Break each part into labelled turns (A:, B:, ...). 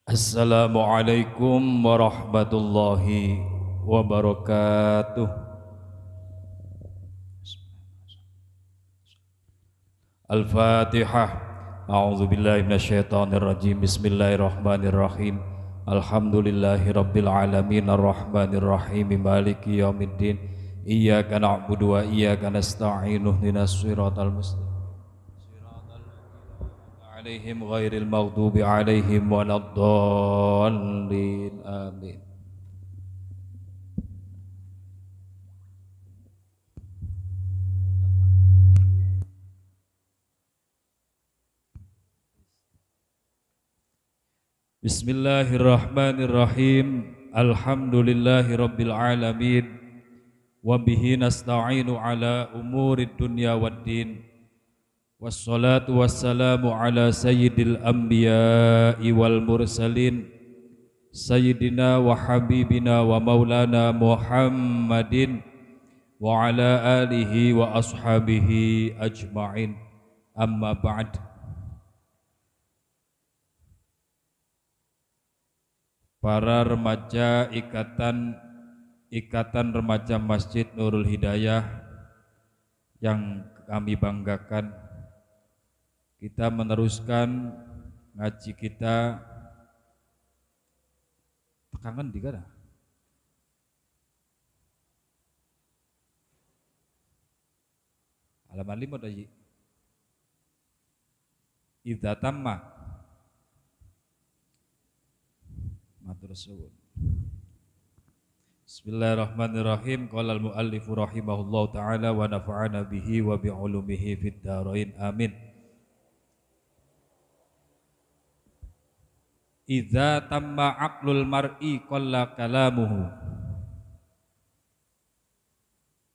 A: Assalamualaikum warahmatullahi wabarakatuh. Al-Fatihah. A'udzu billahi minasyaitonir rajim. Bismillahirrahmanirrahim. Alhamdulillahi rabbil alamin arrahmanir rahim maliki yaumiddin. Iyyaka na'budu wa iyyaka nasta'in ihdinas siratal mustaqim. Alaihim ghairil maghdubi alaihim waladdallin. Amin. Bismillahirrahmanirrahim. Alhamdulillahi rabbil alamin. Wa bihi nasta'inu ala umurid dunya waddin. Wassalatu wassalamu ala sayyidil anbiya'i wal mursalin. Sayyidina wa habibina wa maulana Muhammadin wa ala alihi wa ashabihi ajma'in. Amma ba'd. Para remaja Ikatan Remaja Masjid Nurul Hidayah yang kami banggakan, kita meneruskan ngaji kita. Kangen di mana? Halaman 5 tadi. Idza tamma matur suwun. Bismillahirrahmanirrahim. Qala al-muallif rahimahullahu taala wa nafa'ana bihi wa bi ulumihi fid dharain. Amin. Idza tamma aqlul mar'i qalla kalamuhu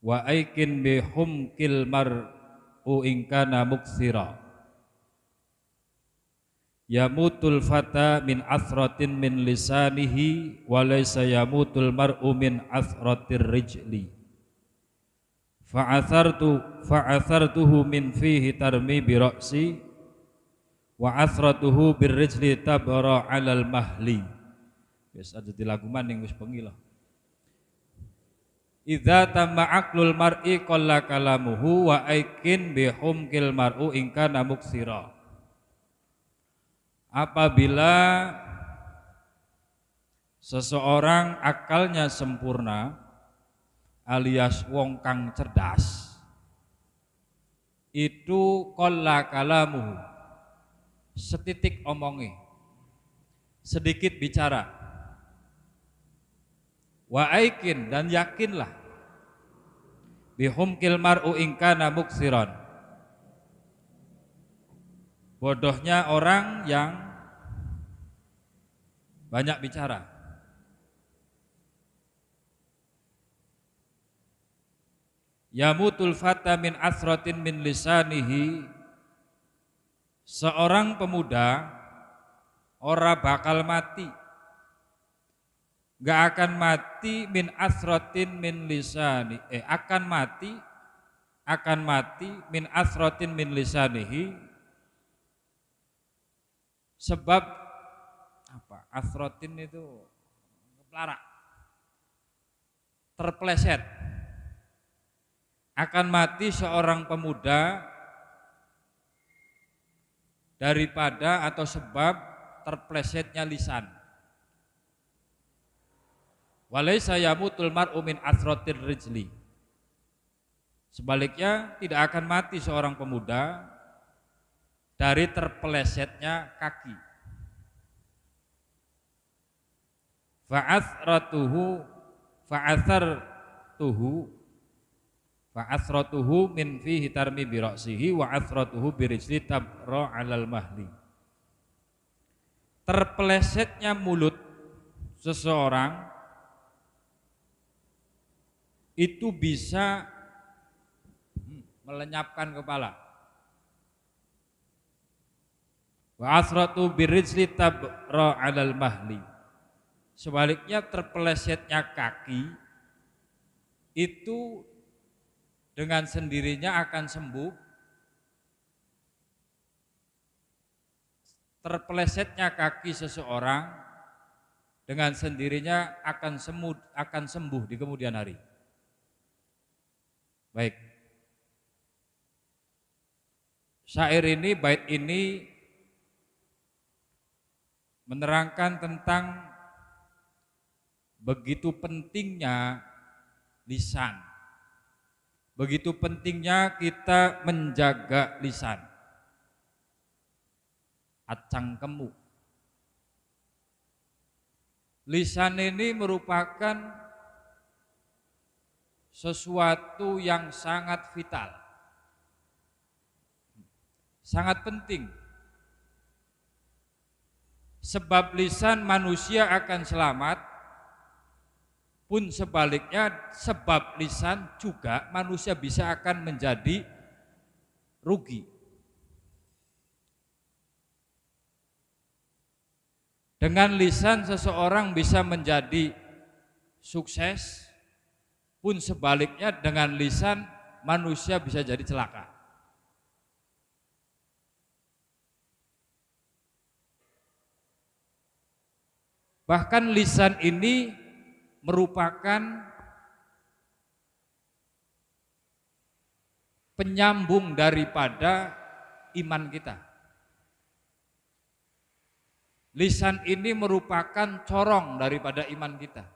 A: wa aikin bi humkil mar'u in kana muksira. Yamutul fata min athratin min lisanihi wa laysa yamutul mar'u min athratir rijli. Fa'athartuhu min fihi tarmi bi ra'si wa athratuhu bir rijli tabara 'alal mahli. Wis aja dilagu maning wis bengi lho. Idza tamma aqlul mar'i qalla kalamuhu wa aikin bi humkil mar'u in kana muksira. Apabila seseorang akalnya sempurna alias wong kang cerdas, itu qalla kalamuhu, setitik omongi, sedikit bicara. Wa aikin, dan yakinlah, bihumkil mar'u in kana muksiran, bodohnya orang yang banyak bicara. Yamutul fata min asratin min lisanihi, seorang pemuda ora bakal mati, gak akan mati min asratin min lisani, akan mati min asratin min lisanihi, sebab apa? Asrotin itu pelarak, terpleset. Akan mati seorang pemuda daripada atau sebab terplesetnya lisan. Walaysa yamutul mar'u min asrotir rijli. Sebaliknya tidak akan mati seorang pemuda dari terpelesetnya kaki. Fa'athratuhu min fihi tarmi bi ra'sihi wa athratuhu bi rijli tabra 'alal mahli. Terpelesetnya mulut seseorang itu bisa melenyapkan kepala. Wa asratu birrijli tabra 'alal mahli. Sebaliknya terpelesetnya kaki itu dengan sendirinya akan sembuh. terpelesetnya kaki seseorang dengan sendirinya akan sembuh di kemudian hari. Baik. Syair ini, bait ini menerangkan tentang begitu pentingnya lisan. Begitu pentingnya kita menjaga lisan. Acangkemu. Lisan ini merupakan sesuatu yang sangat vital, sangat penting. Sebab lisan manusia akan selamat, pun sebaliknya sebab lisan juga manusia bisa akan menjadi rugi. Dengan lisan seseorang bisa menjadi sukses, pun sebaliknya dengan lisan manusia bisa jadi celaka. Bahkan lisan ini merupakan penyambung daripada iman kita. Lisan ini merupakan corong daripada iman kita.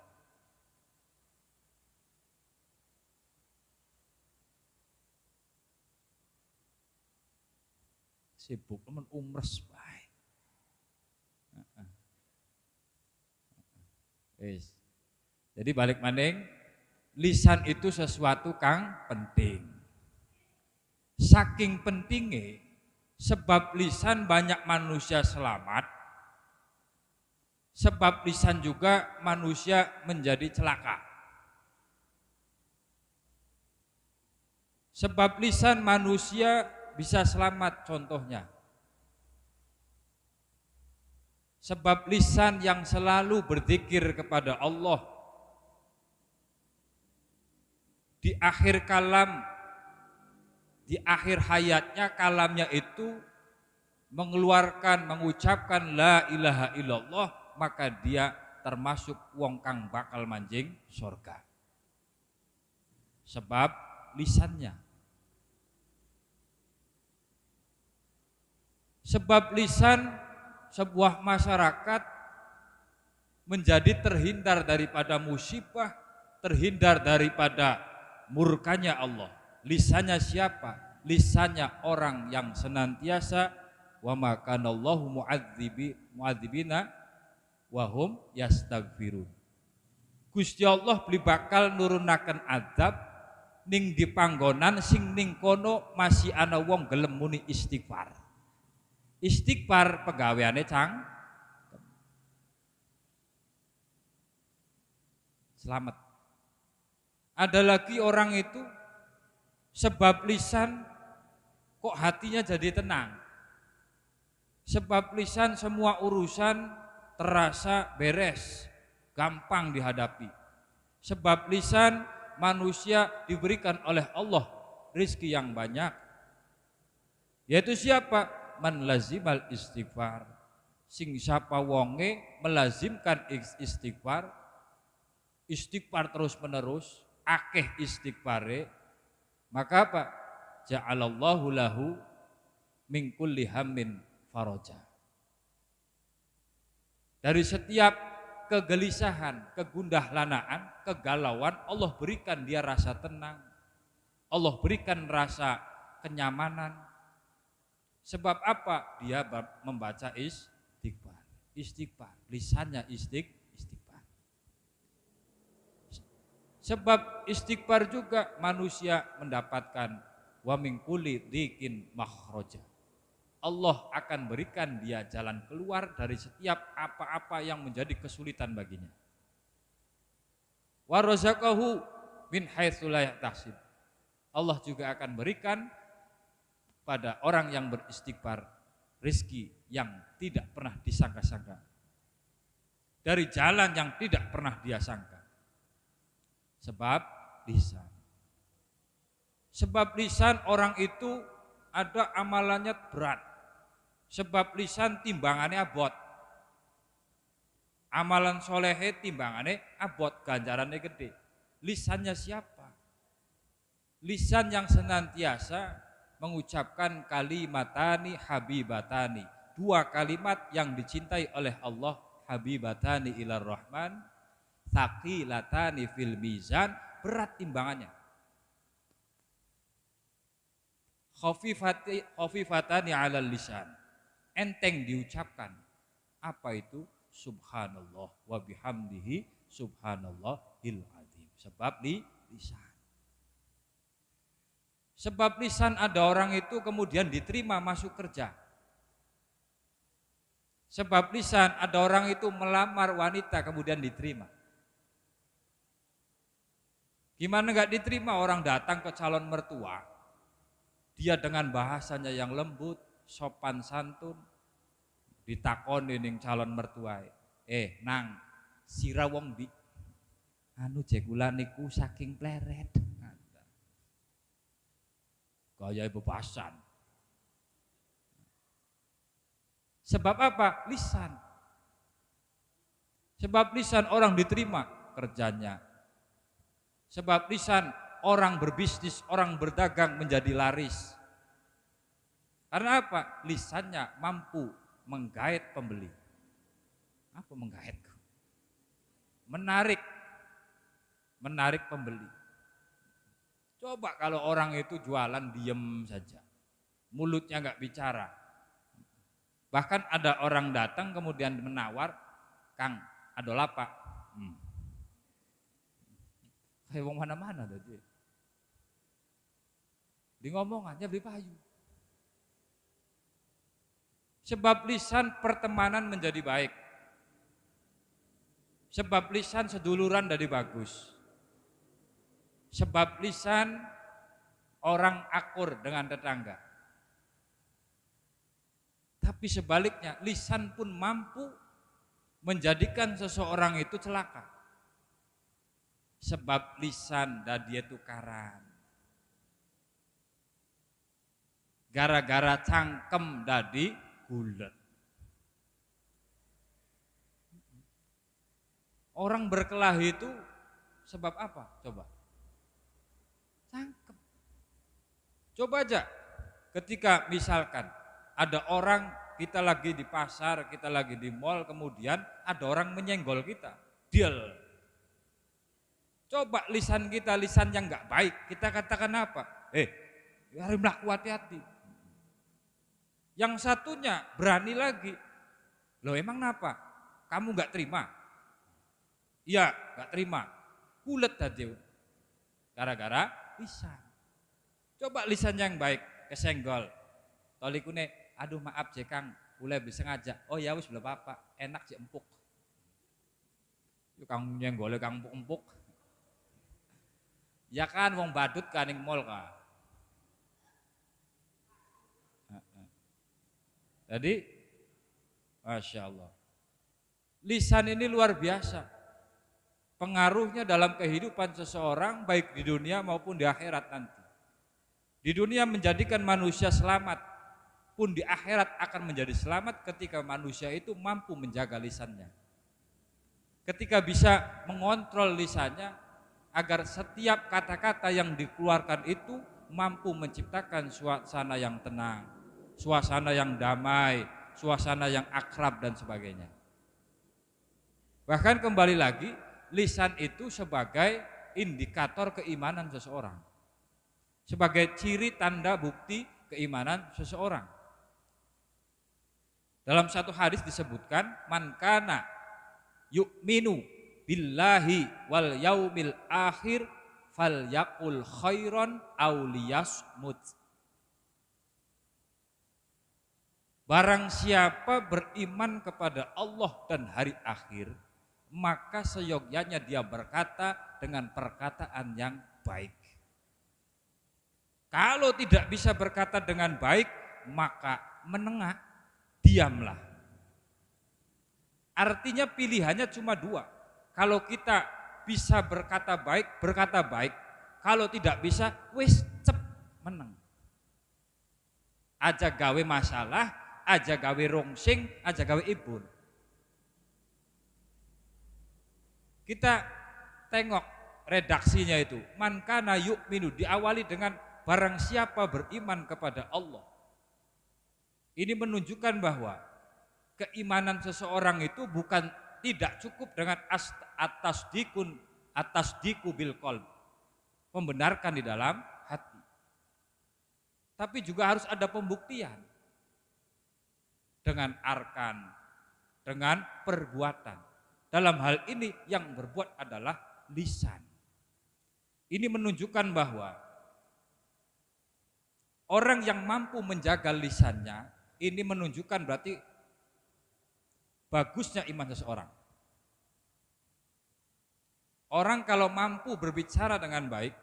A: Sibuk teman umres baik. Jadi balik maning, lisan itu sesuatu kang penting. Saking pentingnya, sebab lisan banyak manusia selamat, sebab lisan juga manusia menjadi celaka. Sebab lisan manusia bisa selamat, contohnya. Sebab lisan yang selalu berzikir kepada Allah, di akhir kalam, di akhir hayatnya kalamnya itu mengucapkan la ilaha illallah, maka dia termasuk wong kang bakal manjing surga. Sebab lisannya. Sebab lisan sebuah masyarakat menjadi terhindar daripada musibah, terhindar daripada murkanya Allah. Lisannya siapa? Lisannya orang yang senantiasa wa ma kanallahu mu'adzibina wa hum yastaghfirun. Gusti Allah beli bakal nurunaken azab ning di panggonan sing ning kono masih ana wong gelem muni istighfar. Istighfar pegaweane selamat. Ada lagi orang itu sebab lisan kok hatinya jadi tenang. Sebab lisan semua urusan terasa beres, gampang dihadapi. Sebab lisan manusia diberikan oleh Allah rizki yang banyak. Yaitu siapa? Man lazimal istighfar. Sing sapa wonge melazimkan istighfar, istighfar terus menerus, akeh istighfare, maka apa? Ja'alallahu lahu min kulli hammin faraja. Dari setiap kegelisahan, kegundahlanaan, kegalauan, Allah berikan dia rasa tenang. Allah berikan rasa kenyamanan. Sebab apa? Dia membaca istighfar. Istighfar, lisannya istighfar. Sebab istighfar juga manusia mendapatkan wa min kulli dhikin makhraja. Allah akan berikan dia jalan keluar dari setiap apa-apa yang menjadi kesulitan baginya. Wa razaqahu min haitsu la yahtasib. Allah juga akan berikan pada orang yang beristighfar rizki yang tidak pernah disangka-sangka, dari jalan yang tidak pernah dia sangka. Sebab lisan. Sebab lisan orang itu ada amalannya berat. Sebab lisan timbangannya abot. Amalan solehe timbangannya abot, ganjarannya gede. Lisannya siapa? Lisan yang senantiasa mengucapkan kalimatani habibatani, dua kalimat yang dicintai oleh Allah, habibatani ilar rahman, thaqilatani fil mizan, berat timbangannya. Khafifatani alal lisan, enteng diucapkan. Apa itu? Subhanallah wa bihamdihi subhanallahil azim. Sebab lisan. Sebab lisan ada orang itu kemudian diterima masuk kerja. Sebab lisan ada orang itu melamar wanita kemudian diterima. Gimana enggak diterima? Orang datang ke calon mertua, dia dengan bahasanya yang lembut, sopan santun, ditakoni ning calon mertua, nang sira wong di anu jekula niku saking pleret. Gaya bebasan. Sebab apa? Lisan. Sebab lisan orang diterima kerjanya. Sebab lisan orang berbisnis, orang berdagang menjadi laris. Karena apa? Lisannya mampu menggait pembeli. Apa menggait? Menarik pembeli. Coba kalau orang itu jualan diem saja, mulutnya nggak bicara. Bahkan ada orang datang kemudian menawar, Kang, ada lapak. Kayak wong mana-mana tadi. Di ngomongannya beli payu. Sebab lisan pertemanan menjadi baik. Sebab lisan seduluran jadi bagus. Sebab lisan orang akur dengan tetangga. Tapi sebaliknya lisan pun mampu menjadikan seseorang itu celaka. Sebab lisan dia tukaran. Gara-gara cangkem dadi gulet. Orang berkelahi itu sebab apa? Coba. Cangkem. Coba aja ketika misalkan ada orang, kita lagi di pasar, kita lagi di mall, kemudian ada orang menyenggol kita, diel. Coba lisan kita, lisan yang nggak baik, kita katakan apa? Harus melaku hati-hati. Yang satunya berani lagi, loh emang kenapa? Kamu nggak terima? Iya, nggak terima. Kulet aja, gara-gara lisan. Coba lisan yang baik, kesenggol. Tolikune, aduh maaf je Kang, boleh bisa ngajak. Oh ya wis belum apa, enak je empuk. Yuk Kang nyenggole Kang empuk. Ya kan wong badut kan ning mall ka. Jadi Masya Allah, lisan ini luar biasa. Pengaruhnya dalam kehidupan seseorang baik di dunia maupun di akhirat nanti. Di dunia menjadikan manusia selamat, pun di akhirat akan menjadi selamat ketika manusia itu mampu menjaga lisannya. Ketika bisa mengontrol lisannya agar setiap kata-kata yang dikeluarkan itu mampu menciptakan suasana yang tenang, suasana yang damai, suasana yang akrab dan sebagainya. Bahkan kembali lagi, lisan itu sebagai indikator keimanan seseorang. Sebagai ciri tanda bukti keimanan seseorang. Dalam satu hadis disebutkan, man kana yu'minu billahi wal yaumil akhir falyaqul khairan aw liyasmut. Barang siapa beriman kepada Allah dan hari akhir, maka seyogyanya dia berkata dengan perkataan yang baik. Kalau tidak bisa berkata dengan baik, maka menengah, diamlah. Artinya pilihannya cuma dua. Kalau kita bisa berkata baik, berkata baik. Kalau tidak bisa, wis cep meneng. Aja gawe masalah, aja gawe rongsing, aja gawe ibun. Kita tengok redaksinya itu, man kana yu'minu, diawali dengan barang siapa beriman kepada Allah. Ini menunjukkan bahwa keimanan seseorang itu bukan tidak cukup dengan atas diku bil qalb, membenarkan di dalam hati. Tapi juga harus ada pembuktian dengan arkan, dengan perbuatan. Dalam hal ini yang berbuat adalah lisan. Ini menunjukkan bahwa orang yang mampu menjaga lisannya, ini menunjukkan berarti bagusnya iman seseorang. Orang kalau mampu berbicara dengan baik,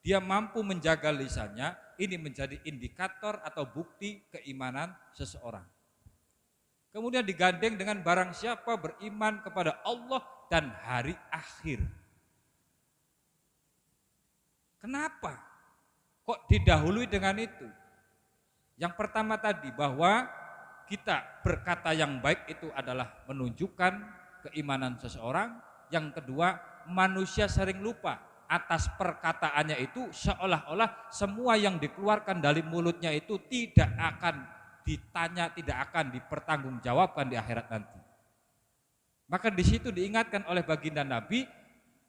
A: dia mampu menjaga lisannya, ini menjadi indikator atau bukti keimanan seseorang. Kemudian digandeng dengan barang siapa beriman kepada Allah dan hari akhir. Kenapa kok didahului dengan itu? Yang pertama tadi, bahwa kita berkata yang baik itu adalah menunjukkan keimanan seseorang. Yang kedua, manusia sering lupa atas perkataannya itu, seolah-olah semua yang dikeluarkan dari mulutnya itu tidak akan ditanya, tidak akan dipertanggungjawabkan di akhirat nanti. Maka di situ diingatkan oleh baginda Nabi,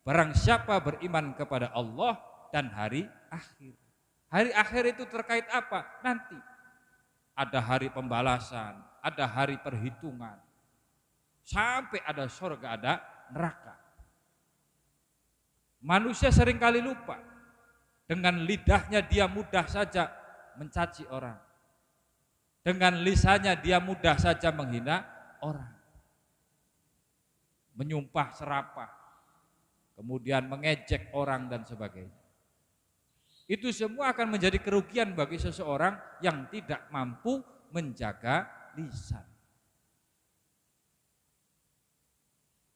A: barang siapa beriman kepada Allah dan hari akhir. Hari akhir itu terkait apa? Nanti ada hari pembalasan, ada hari perhitungan, sampai ada surga, ada neraka. Manusia seringkali lupa, dengan lidahnya dia mudah saja mencaci orang. Dengan lisannya dia mudah saja menghina orang, menyumpah serapah, kemudian mengejek orang dan sebagainya. Itu semua akan menjadi kerugian bagi seseorang yang tidak mampu menjaga lisan.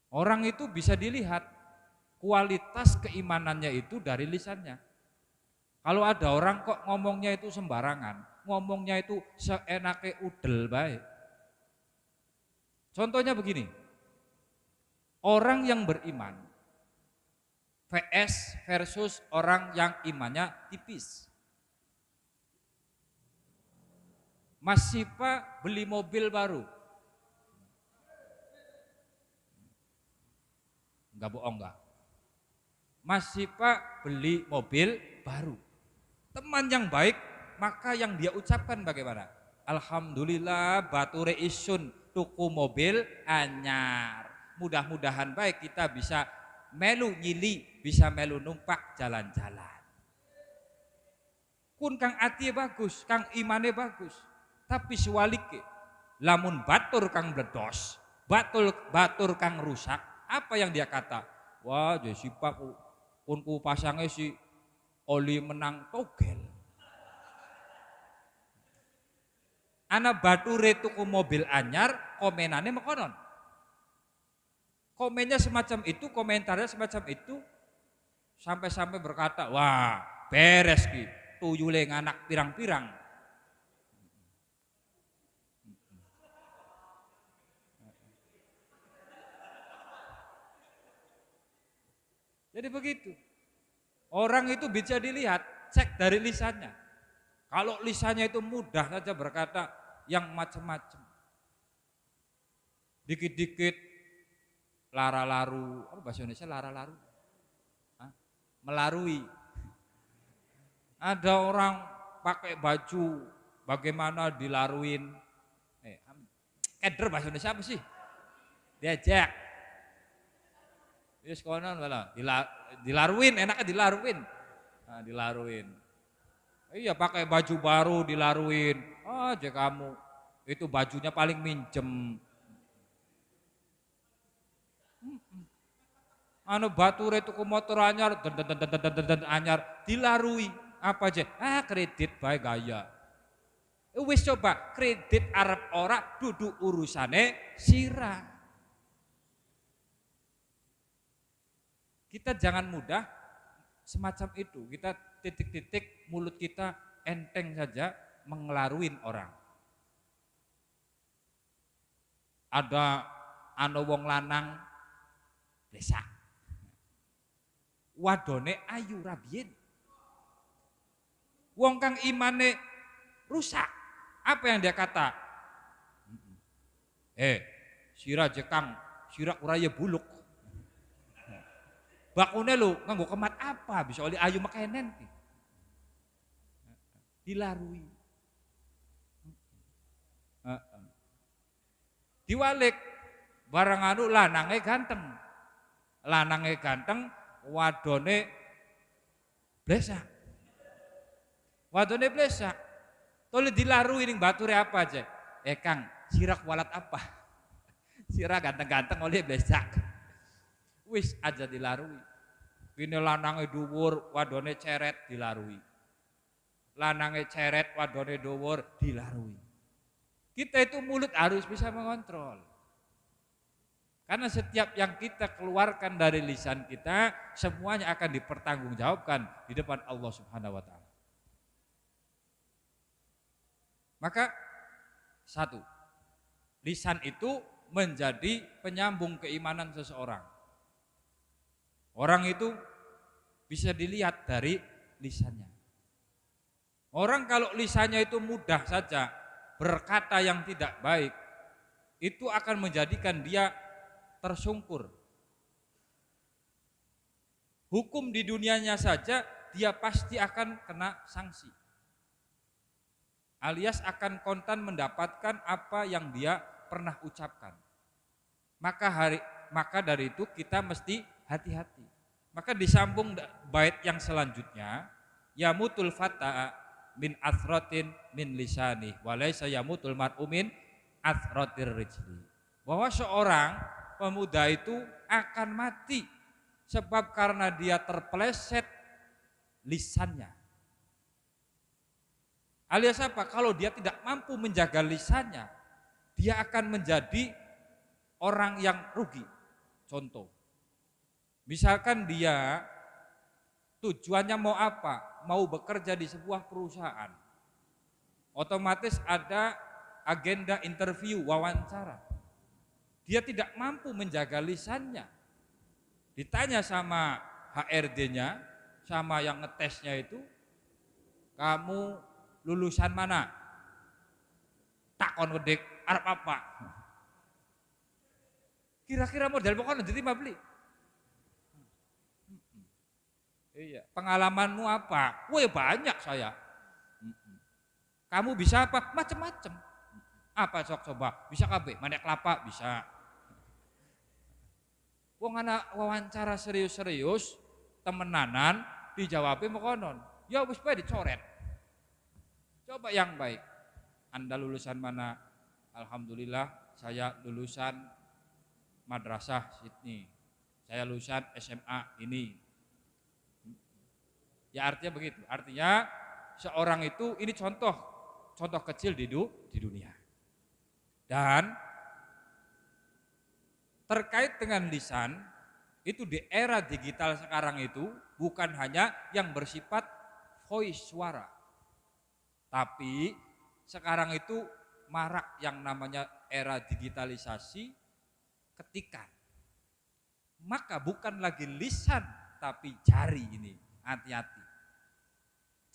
A: Orang itu bisa dilihat kualitas keimanannya itu dari lisannya. Kalau ada orang kok ngomongnya itu sembarangan, ngomongnya itu seenake udel baik. Contohnya begini, orang yang beriman vs versus orang yang imannya tipis. Mas Sipa beli mobil baru, enggak bohong enggak. Mas Sipa beli mobil baru. Teman yang baik, maka yang dia ucapkan bagaimana? Alhamdulillah bature isun tuku mobil anyar. Mudah-mudahan baik kita bisa melu nyili, bisa melu numpak jalan-jalan. Kun kang ati bagus, kang imane bagus. Tapi suwalike, lamun batur kang bledos, batur kang rusak, apa yang dia kata? Wah, Jesipa kunku pasangnya si oli menang togel. Ana bature tuku mobil anyar, komenannya mekonon. Komennya semacam itu, komentarnya semacam itu, sampai-sampai berkata, wah beres ki, tuyule nganak pirang-pirang. Jadi begitu. Orang itu bisa dilihat, cek dari lisannya. Kalau lisannya itu mudah saja berkata yang macam-macam. Dikit-dikit lara-laru, apa bahasa Indonesia lara-laru? Melarui. Ada orang pakai baju bagaimana dilaruin. Keder bahasa Indonesia apa sih? Diajak. Yes, konon dilaruin, enaknya dilaruin. Nah, dilaruin. Iya, pakai baju baru dilaruin. Aja kamu. Itu bajunya paling minjem. Anu bature tuku motor anyar, anyar dilarui. Apa aja? Kredit bae gaya. Wis coba kredit arep ora dudu urusane sirah. Kita jangan mudah semacam itu. Kita titik-titik mulut kita enteng saja mengelaruin orang. Ada wong lanang blesak. Wadone ayu rabiyin. Wong kang imane rusak. Apa yang dia kata? Sira jekang, sira uraya buluk. Bakune lu nganggo kemat apa bisa oleh ayu makenen. Dilarui. Diwalik barang anu lanange ganteng. Lanange ganteng, wadone blesak. Wadone blesak. Tole dilarui ning bature apa aja. Kang, sira walat apa? Sira ganteng-ganteng oleh blesak. Wis aja dilarui. Kene lanange dhuwur, wadone ceret dilarui. Lanange ceret, wadone dhuwur dilarui. Kita itu mulut harus bisa mengontrol. Karena setiap yang kita keluarkan dari lisan kita, semuanya akan dipertanggungjawabkan di depan Allah Subhanahu wa taala. Maka satu, lisan itu menjadi penyambung keimanan seseorang. Orang itu bisa dilihat dari lisannya. Orang kalau lisannya itu mudah saja berkata yang tidak baik, itu akan menjadikan dia tersungkur. Hukum di dunianya saja dia pasti akan kena sanksi. Alias akan kontan mendapatkan apa yang dia pernah ucapkan. Maka dari itu kita mesti hati-hati. Maka disambung bait yang selanjutnya, yamutul fata min athratin min lisani walaysa yamutul mar'u min athratir rijli. Bahwa seorang pemuda itu akan mati sebab karena dia terpeleset lisannya. Alias apa? Kalau dia tidak mampu menjaga lisannya, dia akan menjadi orang yang rugi. Contoh, misalkan dia tujuannya mau apa? Mau bekerja di sebuah perusahaan. Otomatis ada agenda interview, wawancara. Dia tidak mampu menjaga lisannya. Ditanya sama HRD-nya, sama yang ngetesnya itu, kamu lulusan mana? Takon wedek arep apa? Kira-kira model pokoknya diterima beli. Iya. Pengalamanmu apa? Wah banyak saya. Kamu bisa apa? Macem-macem. Apa sok coba? Bisa KB, manek kelapa bisa. Wong anak wawancara serius-serius, temenanan, dijawabin mekonon. Ya wis bae dicoret. Coba yang baik. Anda lulusan mana? Alhamdulillah saya lulusan Madrasah Sydney. Saya lulusan SMA ini. Ya artinya begitu. Artinya seorang itu ini contoh kecil di dunia. Dan terkait dengan lisan itu di era digital sekarang itu bukan hanya yang bersifat voice suara. Tapi sekarang itu marak yang namanya era digitalisasi ketikan. Maka bukan lagi lisan tapi jari ini. Hati-hati.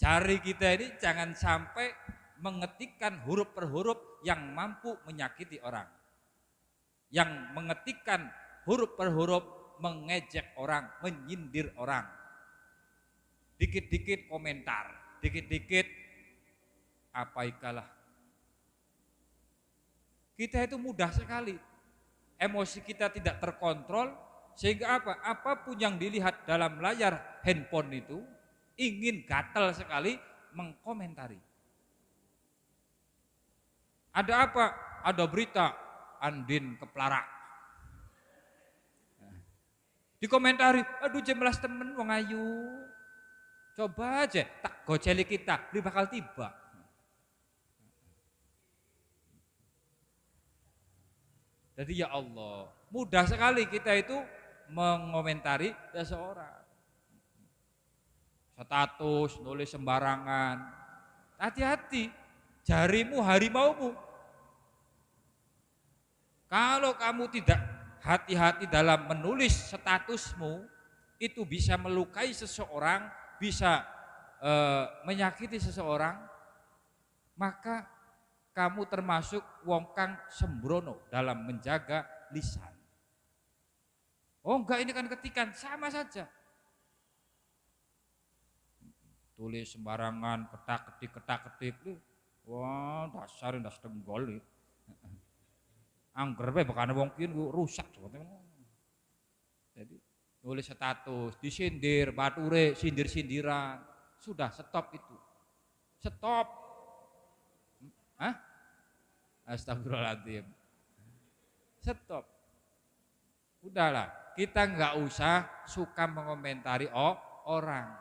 A: Jari kita ini jangan sampai mengetikkan huruf per huruf yang mampu menyakiti orang. Yang mengetikkan huruf per huruf mengejek orang, menyindir orang. Dikit-dikit komentar, dikit-dikit apa ikalah. Kita itu mudah sekali. Emosi kita tidak terkontrol sehingga apa? Apapun yang dilihat dalam layar handphone itu ingin gatal sekali mengkomentari. Ada apa? Ada berita Andin kepelarak. Dikomentari, aduh jemlas temen wong ayu. Coba aja tak goceli kita, dia bakal tiba. Jadi ya Allah, mudah sekali kita itu mengomentari seseorang. Status, nulis sembarangan. Hati-hati, jarimu harimaumu. Kalau kamu tidak hati-hati dalam menulis statusmu, itu bisa melukai seseorang, bisa menyakiti seseorang, maka kamu termasuk wong kang sembrono dalam menjaga lisan. Oh enggak, ini kan ketikan, sama saja. Tulis sembarangan, ketak-ketik. Wah, dasar ndas tenggol. Angger bae bekane wong kieu rusak sebetulnya. Jadi nulis status, disindir, bature, sindir-sindiran. Sudah, stop itu. Stop. Hah? Astagfirullahaladzim. Stop. Udahlah, kita nggak usah suka mengomentari orang.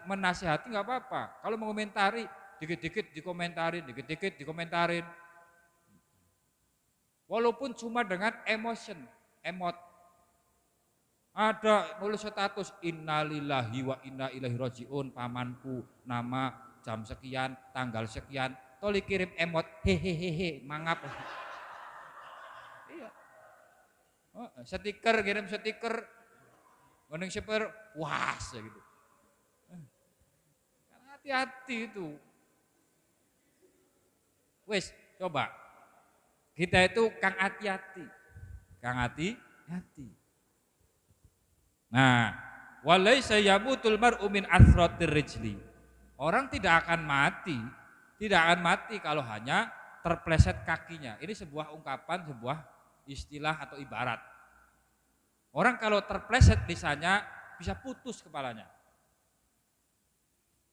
A: Menasihati nggak apa-apa. Kalau mengomentari, dikit-dikit dikomentarin. Walaupun cuma dengan emot. Ada nulis status innalillahi wa inna ilaihi rajiun, pamanku, nama, jam sekian, tanggal sekian, toli kirim emot hehehe mangap. Iya. Kirim stiker, ngening super, was gitu. Hati-hati itu. Wes, coba. Kita itu kang hati-hati. Nah, walaisa yamutul mar'u min athratir rijli. Orang tidak akan mati kalau hanya terpleset kakinya. Ini sebuah ungkapan, sebuah istilah atau ibarat. Orang kalau terpleset lisannya bisa putus kepalanya.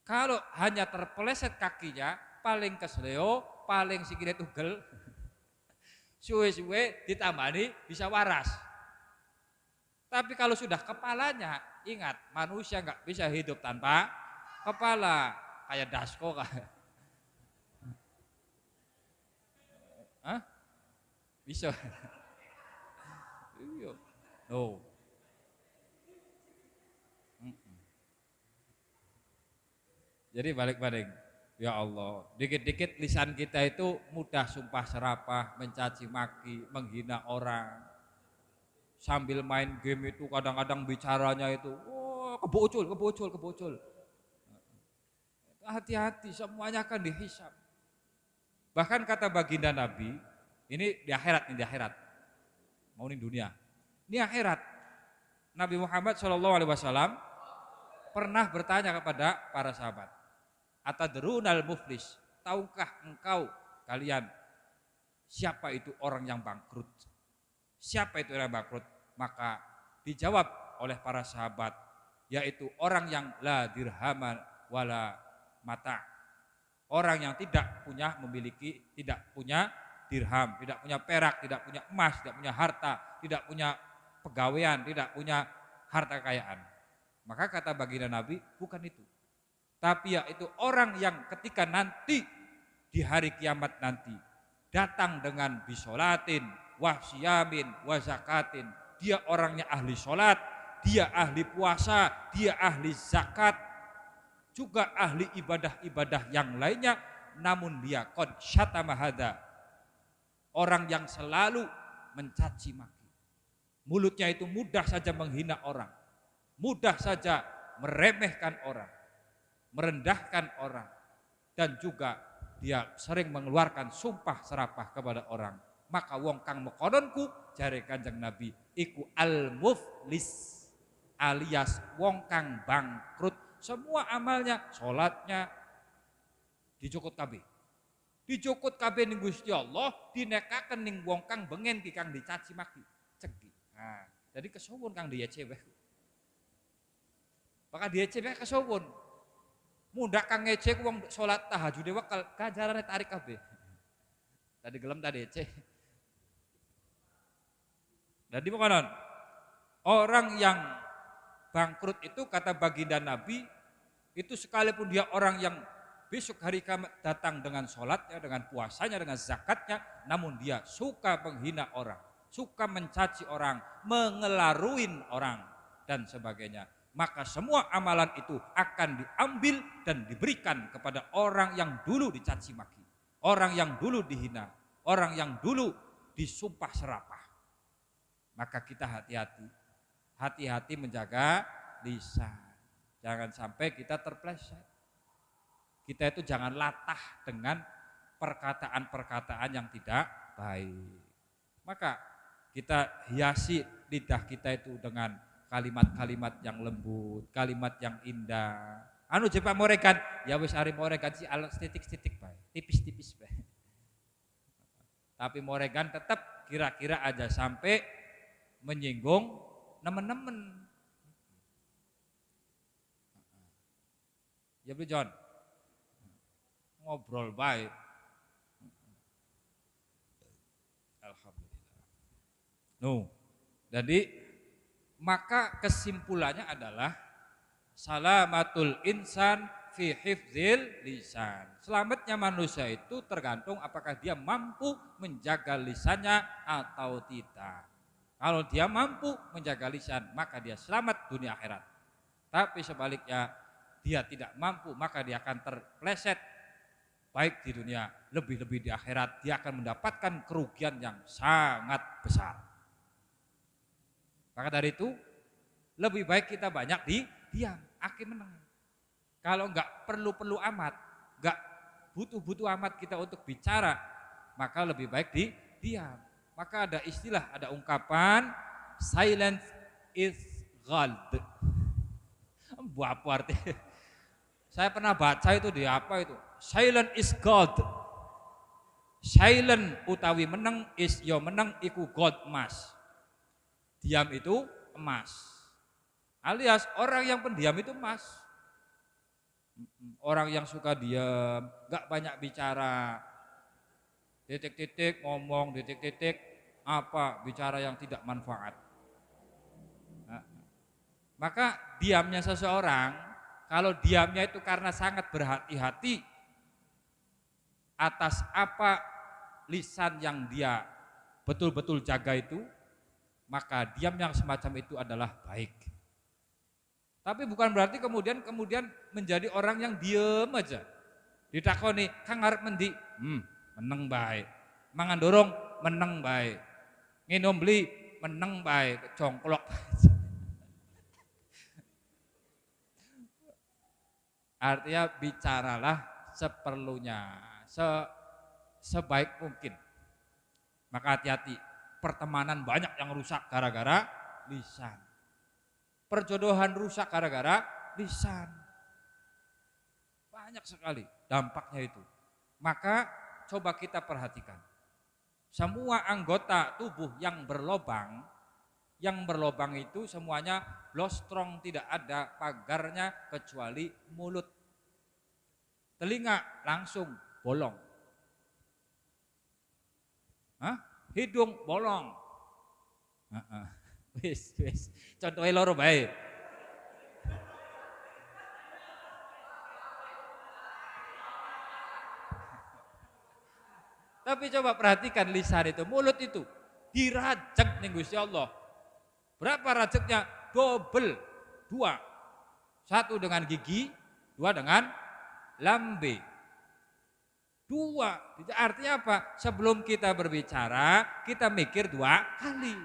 A: Kalau hanya terpleset kakinya, paling kesleo, paling sikile tugel, suwe-suwe ditambani bisa waras. Tapi kalau sudah kepalanya, ingat manusia nggak bisa hidup tanpa kepala, kayak dasko kayak. Hah? Bisa. Iya. No. Jadi balik-balik. Ya Allah, dikit-dikit lisan kita itu mudah sumpah serapah, mencaci maki, menghina orang. Sambil main game itu kadang-kadang bicaranya itu, oh, kebocol. Hati-hati, semuanya akan dihisab. Bahkan kata baginda Nabi, ini di akhirat. Mau di dunia. Ini akhirat. Nabi Muhammad SAW pernah bertanya kepada para sahabat, atadrunal muflis, tahukah engkau kalian siapa itu orang yang bangkrut? Siapa itu orang bangkrut? Maka dijawab oleh para sahabat, yaitu orang yang la dirham wala mata. Orang yang tidak punya dirham, tidak punya perak, tidak punya emas, tidak punya harta, tidak punya pegawaian, tidak punya harta kekayaan. Maka kata baginda Nabi, bukan itu. Tapi yaitu orang yang ketika nanti di hari kiamat nanti datang dengan bisolatin, wahsiyamin, wazakatin. Dia orangnya ahli solat, dia ahli puasa, dia ahli zakat, juga ahli ibadah-ibadah yang lainnya. Namun dia qad syatama hada, orang yang selalu mencaci maki. Mulutnya itu mudah saja menghina orang, mudah saja meremehkan orang, merendahkan orang, dan juga dia sering mengeluarkan sumpah serapah kepada orang. Maka wong kang mekodonku jare Kanjeng Nabi iku al-muflis, alias wong kang bangkrut. Semua amalnya, sholatnya dicukut kabeh. Dicukut kabeh ning Gusti Allah, dinekaken ning wong kang bengen ki kang dicaci maki, cegi. Nah, jadi kesuwun kang dia cewek. Maka dia cewek kesuwun. Mundak kang ngece ku wong salat tahajud wekal kajarane tarik kabeh. Tadi gelem tadi ece. Jadi makanan orang yang bangkrut itu kata baginda Nabi itu sekalipun dia orang yang besok hari kiamat datang dengan sholatnya, dengan puasanya, dengan zakatnya, namun dia suka menghina orang, suka mencaci orang, mengelaruin orang dan sebagainya. Maka semua amalan itu akan diambil dan diberikan kepada orang yang dulu dicaci maki, orang yang dulu dihina, orang yang dulu disumpah serapah. Maka kita hati-hati. Hati-hati menjaga lisan. Jangan sampai kita terpleset. Kita itu jangan latah dengan perkataan-perkataan yang tidak baik. Maka kita hiasi lidah kita itu dengan kalimat-kalimat yang lembut, kalimat yang indah. Anu Pak morekan, ya wis ari morekan si alat titik-titik bae, tipis-tipis bae. Tapi morekan tetap kira-kira aja sampai menyinggung nemen-nemen. Ya Bu John, ngobrol baik. Alhamdulillah. Jadi maka kesimpulannya adalah salamatul insan fi hifzil lisan. Selamatnya manusia itu tergantung apakah dia mampu menjaga lisannya atau tidak. Kalau dia mampu menjaga lisan, maka dia selamat dunia akhirat. Tapi sebaliknya, dia tidak mampu, maka dia akan terpleset baik di dunia, lebih-lebih di akhirat. Dia akan mendapatkan kerugian yang sangat besar. Maka dari itu, lebih baik kita banyak diam, akhir menang. Kalau enggak perlu-perlu amat, enggak butuh-butuh amat kita untuk bicara, maka lebih baik diam. Maka ada istilah, ada ungkapan silence is gold. Apa artinya? Saya pernah baca itu di apa itu? Silent is gold. Silent utawi meneng is yo meneng iku gold emas. Diam itu emas. Alias orang yang pendiam itu emas. Orang yang suka diam, enggak banyak bicara. Titik-titik ngomong, titik-titik apa bicara yang tidak manfaat. Nah, maka diamnya seseorang, kalau diamnya itu karena sangat berhati-hati atas apa lisan yang dia betul-betul jaga itu, maka diam yang semacam itu adalah baik. Tapi bukan berarti kemudian menjadi orang yang diam aja. Ditakoni, kang arep mendi? Meneng baik. Mangan dorong meneng baik. Nginum beli meneng baik, congklok. Artinya bicaralah seperlunya, sebaik mungkin. Maka hati-hati, pertemanan banyak yang rusak gara-gara lisan. Perjodohan rusak gara-gara lisan. Banyak sekali dampaknya itu. Maka coba kita perhatikan. Semua anggota tubuh yang berlobang itu semuanya lostrong, tidak ada pagarnya kecuali mulut. Telinga langsung bolong. Hidung bolong. Wis. Contohnya loro bae. Tapi coba perhatikan lisan itu, mulut itu dirajek ning Gusti Allah. Berapa rajaknya? Double, 2. 1 dengan gigi, 2 dengan lambe. 2. Artinya apa? Sebelum kita berbicara, kita mikir 2 kali.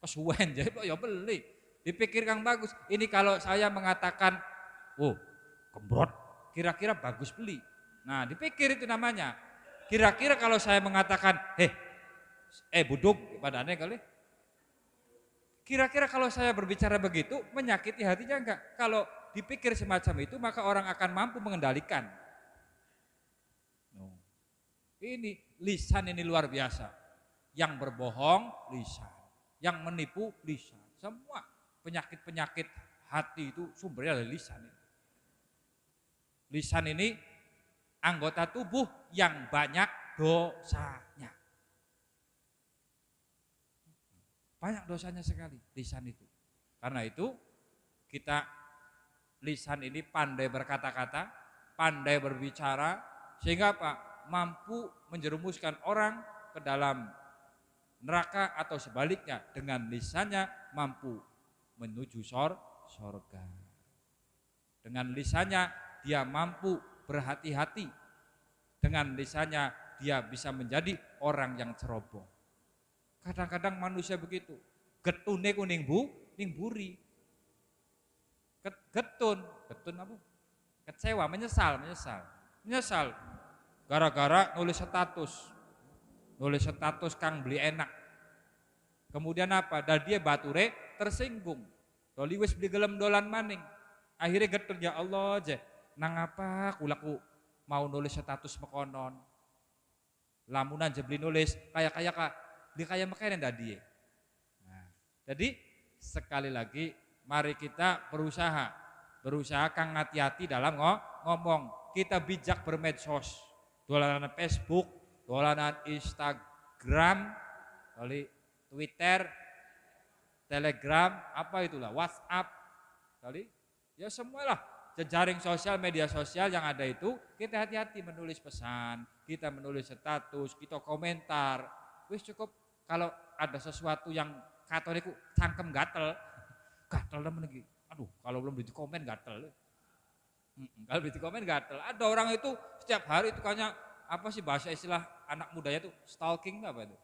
A: Kesuwen jadi ya beli. Dipikir Kang bagus. Ini kalau saya mengatakan, kembrot, kira-kira bagus beli. Nah, dipikir itu namanya. Kira-kira kalau saya mengatakan, buduk badannya kali. Kira-kira kalau saya berbicara begitu menyakiti hatinya enggak? Kalau dipikir semacam itu maka orang akan mampu mengendalikan. Ini lisan ini luar biasa. Yang berbohong lisan, yang menipu lisan. Semua penyakit-penyakit hati itu sumbernya dari lisan ini. Lisan ini anggota tubuh yang banyak dosanya. Banyak dosanya sekali lisan itu. Karena itu kita lisan ini pandai berkata-kata, pandai berbicara, sehingga apa? Mampu menjerumuskan orang ke dalam neraka atau sebaliknya dengan lisannya mampu menuju surga. Dengan lisannya dia mampu berhati-hati. Dengan lisannya dia bisa menjadi orang yang ceroboh. Kadang-kadang manusia begitu, getune kuning ning buri. Getun apa? Kecewa, menyesal. Gara-gara nulis status kang beli enak. Kemudian apa? Dan dia bature tersinggung. Doli wis beli gelem dolan maning. Akhirnya getun, ya Allah je, nang apa kulaku mau nulis status mekonon. Lamunan je beli nulis kayak beli kayak makanya ndak dia. Nah, jadi sekali lagi mari kita berusaha kang hati-hati dalam ngomong. Kita bijak bermedsos, dolanan Facebook, dolanan Instagram, Twitter, Telegram, apa itulah, WhatsApp, ya semualah jejaring sosial, media sosial yang ada itu, kita hati-hati menulis pesan, kita menulis status, kita komentar. Wis cukup kalau ada sesuatu yang katoniku cangkem gatel temen lagi. Aduh, kalau belum di komen gatel. Kalau di komen gatel. Ada orang itu setiap hari itu kayaknya apa sih bahasa istilah anak mudanya itu stalking apa itu?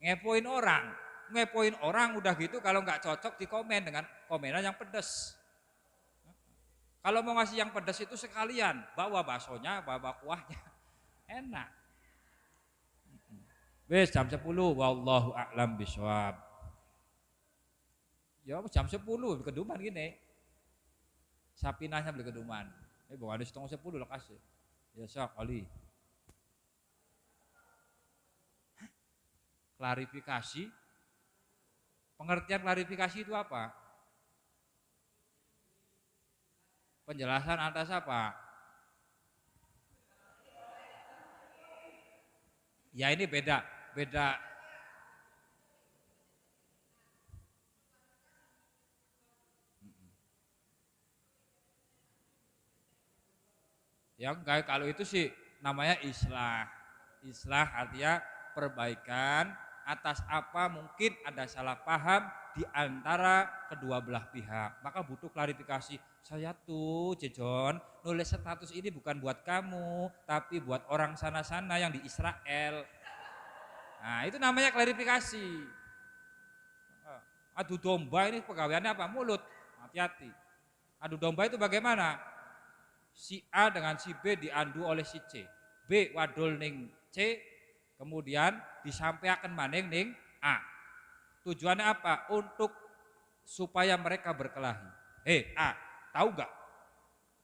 A: Ngepoin orang udah gitu kalau nggak cocok di komen dengan komenan yang pedes. Kalau mau ngasih yang pedes itu sekalian bawa baksonya, bawa kuahnya, enak. Wes jam 10, wallahu a'lam bishawab. Ya jam 10 beli keduman gini. Sapinahnya beli keduman. Bawa ada setengah 10 lah kasih. Ya sok kali. Klarifikasi. Pengertian klarifikasi itu apa? Penjelasan atas apa? Ya ini beda. Ya enggak, kalau itu sih namanya islah. Islah artinya perbaikan atas apa mungkin ada salah paham di antara kedua belah pihak. Maka butuh klarifikasi. Saya tuh Jejon nulis status ini bukan buat kamu, tapi buat orang sana-sana yang di Israel. Nah itu namanya klarifikasi. Adu domba ini pegawaiannya apa? Mulut. Hati-hati. Adu domba itu bagaimana? Si A dengan si B diandu oleh si C. B wadul ning C, kemudian disampaikan maning ning A. Tujuannya apa? Untuk supaya mereka berkelahi. A, tahu gak?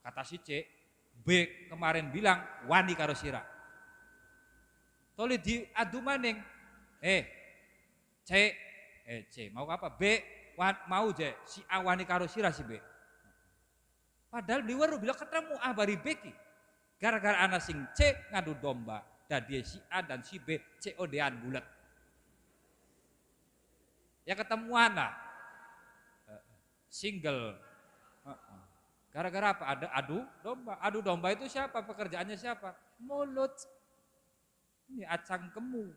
A: Kata si C, B kemarin bilang wani karo sira. Toli diadu maning. C mau apa? B mau je si A wani karo sira si B. Padahal di waru bila ketemu A bari B ki. Gara-gara anak sing C ngadu domba. Dan dia si A dan si B COD-an bulat. Ya ketemuan lah. Single. Gara-gara apa? Ada adu domba. Adu domba itu siapa? Pekerjaannya siapa? Mulut. Ini acang kemu.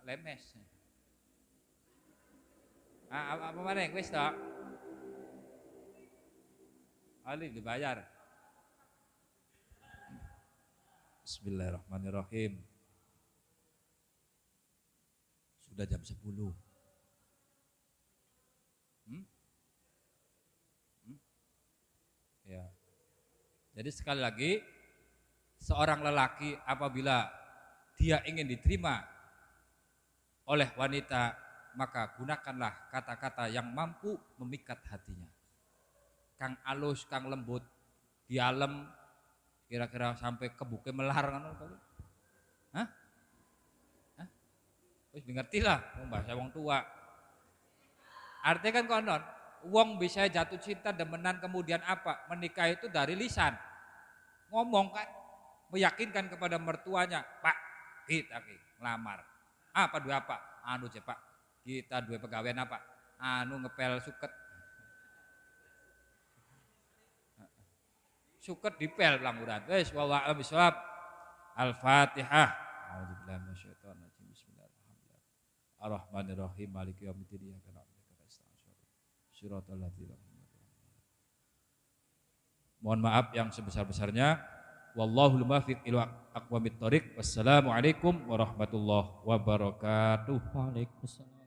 A: Lemes. Apa mana yang wis tak? Ali dibayar. Bismillahirrahmanirrahim. Sudah jam 10. Ya. Jadi sekali lagi seorang lelaki apabila dia ingin diterima oleh wanita, maka gunakanlah kata-kata yang mampu memikat hatinya. Kang alus, kang lembut, dialem, kira-kira sampai kebuke melar kan? Terus ngerti lah, bahasa wong tua. Artinya kan konon, wong bisa jatuh cinta demenan kemudian apa? Menikah itu dari lisan, ngomong kan, meyakinkan kepada mertuanya, Pak, kita ngelamar. Apa dua apa? Anu je Pak, kita dua pegawaian apa? Anu ngepel suket. Suket dipel lamuran. Wes wallahu a'lam bishawab. Al-Fatihah. A'udzubillahi minasyaitonir rajim. Bismillahirrahmanirrahim. Ar-Rahmanir-Rahim. Maliki yaumiddin. Iyyaka na'budu wa iyyaka nasta'in. Shiratal ladzina Mohon maaf yang sebesar-besarnya. Wallahul muwaffiq ila aqwamit thoriq. Wassalamualaikum warahmatullahi wabarakatuh.
B: Waalaikumsalam.